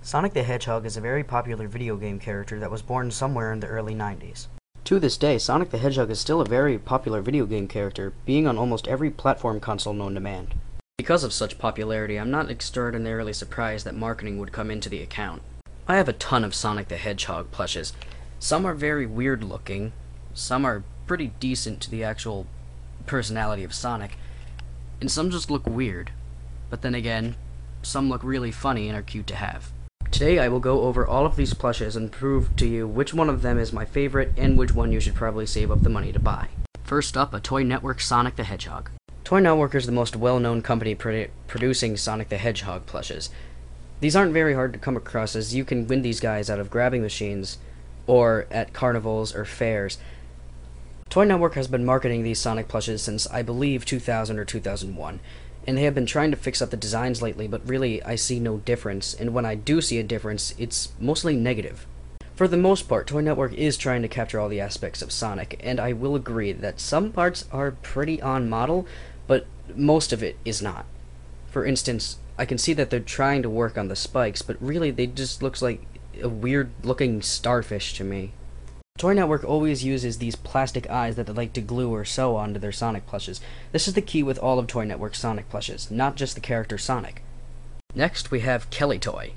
Sonic the Hedgehog is a very popular video game character that was born somewhere in the early 90s. To this day, Sonic the Hedgehog is still a very popular video game character, being on almost every platform console known to man. Because of such popularity, I'm not extraordinarily surprised that marketing would come into the account. I have a ton of Sonic the Hedgehog plushes. Some are very weird looking, some are pretty decent to the actual personality of Sonic, and some just look weird. But then again, some look really funny and are cute to have. Today I will go over all of these plushes and prove to you which one of them is my favorite and which one you should probably save up the money to buy. First up, a Toy Network Sonic the Hedgehog. Toy Network is the most well-known company producing Sonic the Hedgehog plushes. These aren't very hard to come across, as you can win these guys out of grabbing machines or at carnivals or fairs. Toy Network has been marketing these Sonic plushes since I believe 2000 or 2001. And they have been trying to fix up the designs lately, but really I see no difference, and when I do see a difference, it's mostly negative. For the most part, Toy Network is trying to capture all the aspects of Sonic, and I will agree that some parts are pretty on model, but most of it is not. For instance, I can see that they're trying to work on the spikes, but really they just looks like a weird looking starfish to me. Toy Network always uses these plastic eyes that they like to glue or sew onto their Sonic plushes. This is the key with all of Toy Network's Sonic plushes, not just the character Sonic. Next, we have Kelly Toy.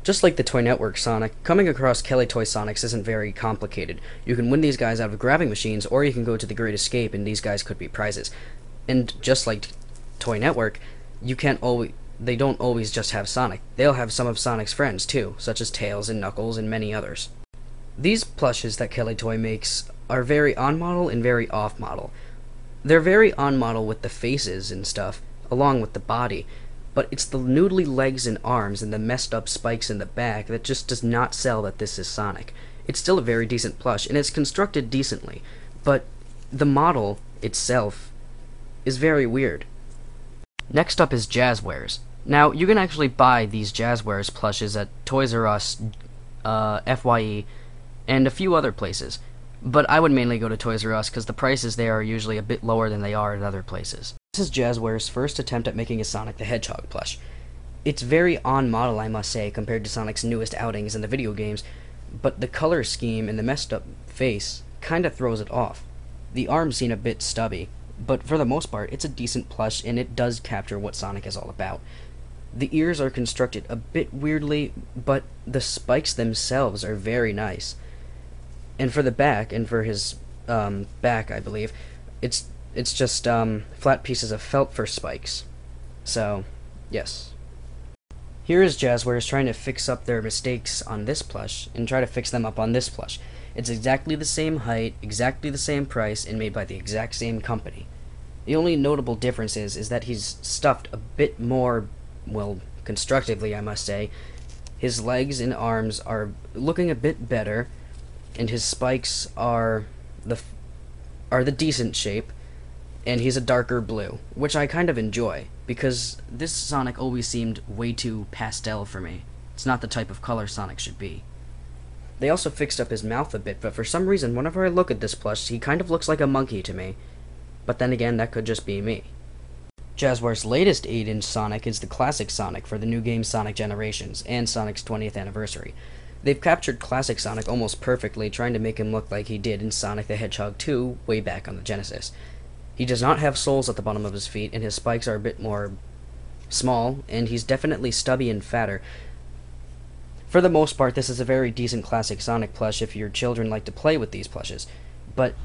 Just like the Toy Network Sonic, coming across Kelly Toy Sonics isn't very complicated. You can win these guys out of grabbing machines, or you can go to the Great Escape and these guys could be prizes. And just like Toy Network, they don't always just have Sonic. They'll have some of Sonic's friends too, such as Tails and Knuckles and many others. These plushes that Kelly Toy makes are very on-model and very off-model. They're very on-model with the faces and stuff, along with the body, but it's the noodly legs and arms and the messed up spikes in the back that just does not sell that this is Sonic. It's still a very decent plush, and it's constructed decently, but the model itself is very weird. Next up is Jazzwares. Now, you can actually buy these Jazzwares plushes at Toys R Us, FYE, and a few other places, but I would mainly go to Toys R Us because the prices there are usually a bit lower than they are at other places. This is Jazzwares' first attempt at making a Sonic the Hedgehog plush. It's very on-model, I must say, compared to Sonic's newest outings in the video games, but the color scheme and the messed up face kinda throws it off. The arms seem a bit stubby, but for the most part, it's a decent plush and it does capture what Sonic is all about. The ears are constructed a bit weirdly, but the spikes themselves are very nice. And for the back, and for his back, I believe, it's just flat pieces of felt for spikes. So, yes. Here is Jazzwares trying to fix up their mistakes on this plush, and try to fix them up on this plush. It's exactly the same height, exactly the same price, and made by the exact same company. The only notable difference is that he's stuffed a bit more, well, constructively, I must say. His legs and arms are looking a bit better, and his spikes are the decent shape, and he's a darker blue, which I kind of enjoy, because this Sonic always seemed way too pastel for me. It's not the type of color Sonic should be. They also fixed up his mouth a bit, but for some reason, whenever I look at this plush, he kind of looks like a monkey to me. But then again, that could just be me. Jazzwares' latest 8-inch Sonic is the classic Sonic for the new game Sonic Generations, and Sonic's 20th anniversary. They've captured classic Sonic almost perfectly, trying to make him look like he did in Sonic the Hedgehog 2 way back on the Genesis. He does not have soles at the bottom of his feet, and his spikes are a bit more small, and he's definitely stubby and fatter. For the most part, this is a very decent classic Sonic plush if your children like to play with these plushes, but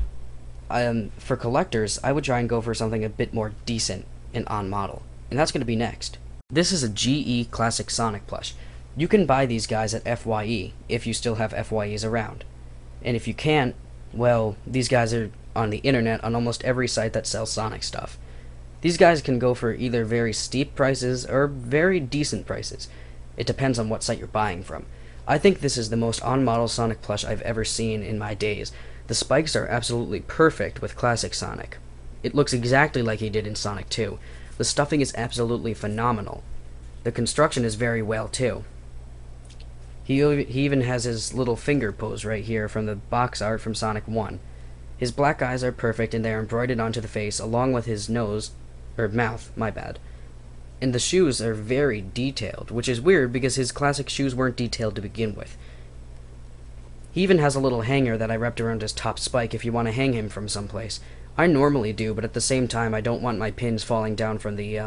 for collectors, I would try and go for something a bit more decent and on-model, and that's going to be next. This is a GE Classic Sonic plush. You can buy these guys at FYE, if you still have FYEs around. And if you can't, well, these guys are on the internet on almost every site that sells Sonic stuff. These guys can go for either very steep prices or very decent prices. It depends on what site you're buying from. I think this is the most on-model Sonic plush I've ever seen in my days. The spikes are absolutely perfect with classic Sonic. It looks exactly like he did in Sonic 2. The stuffing is absolutely phenomenal. The construction is very well too. He even has his little finger pose right here from the box art from Sonic 1. His black eyes are perfect and they are embroidered onto the face along with his nose, or mouth, my bad. and the shoes are very detailed, which is weird because his classic shoes weren't detailed to begin with. He even has a little hanger that I wrapped around his top spike if you want to hang him from someplace. I normally do, but at the same time I don't want my pins falling down from the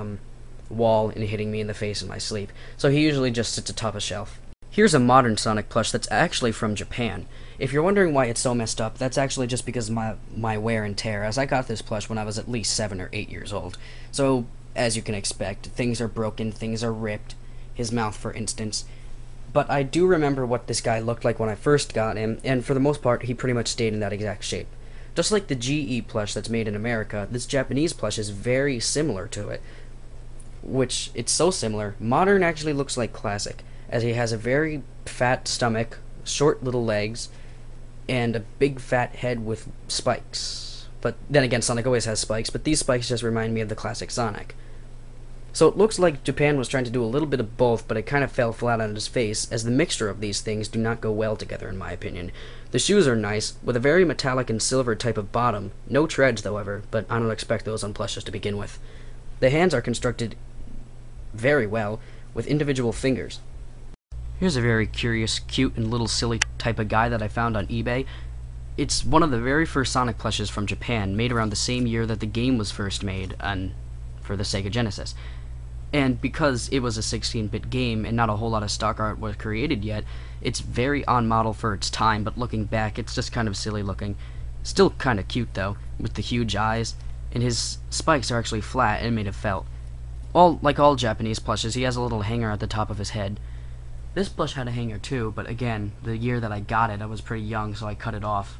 wall and hitting me in the face in my sleep, so he usually just sits atop a shelf. Here's a modern Sonic plush that's actually from Japan. If you're wondering why it's so messed up, that's actually just because of my wear and tear, as I got this plush when I was at least 7 or 8 years old. So, as you can expect, things are broken, things are ripped, his mouth for instance. But I do remember what this guy looked like when I first got him, and for the most part, he pretty much stayed in that exact shape. Just like the GE plush that's made in America, this Japanese plush is very similar to it. Which, it's so similar, modern actually looks like classic, as he has a very fat stomach, short little legs, and a big fat head with spikes. But then again, Sonic always has spikes, but these spikes just remind me of the classic Sonic. So it looks like Japan was trying to do a little bit of both, but it kind of fell flat on his face, as the mixture of these things do not go well together in my opinion. The shoes are nice, with a very metallic and silver type of bottom, no treads however, but I don't expect those on plushes to begin with. The hands are constructed very well, with individual fingers. Here's a very curious, cute, and little silly type of guy that I found on eBay. It's one of the very first Sonic plushes from Japan, made around the same year that the game was first made for the Sega Genesis. And because it was a 16-bit game and not a whole lot of stock art was created yet, it's very on model for its time, but looking back, it's just kind of silly looking. Still kind of cute though, with the huge eyes, and his spikes are actually flat and made of felt. Like all Japanese plushes, he has a little hanger at the top of his head. This plush had a hanger too, but again, the year that I got it, I was pretty young, so I cut it off.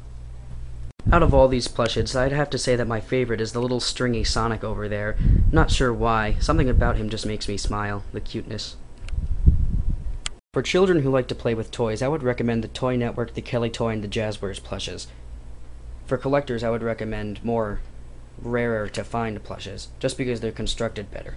Out of all these plushes, I'd have to say that my favorite is the little stringy Sonic over there. Not sure why, something about him just makes me smile, the cuteness. For children who like to play with toys, I would recommend the Toy Network, the Kelly Toy, and the Jazzwares plushes. For collectors, I would recommend more rarer to find plushes, just because they're constructed better.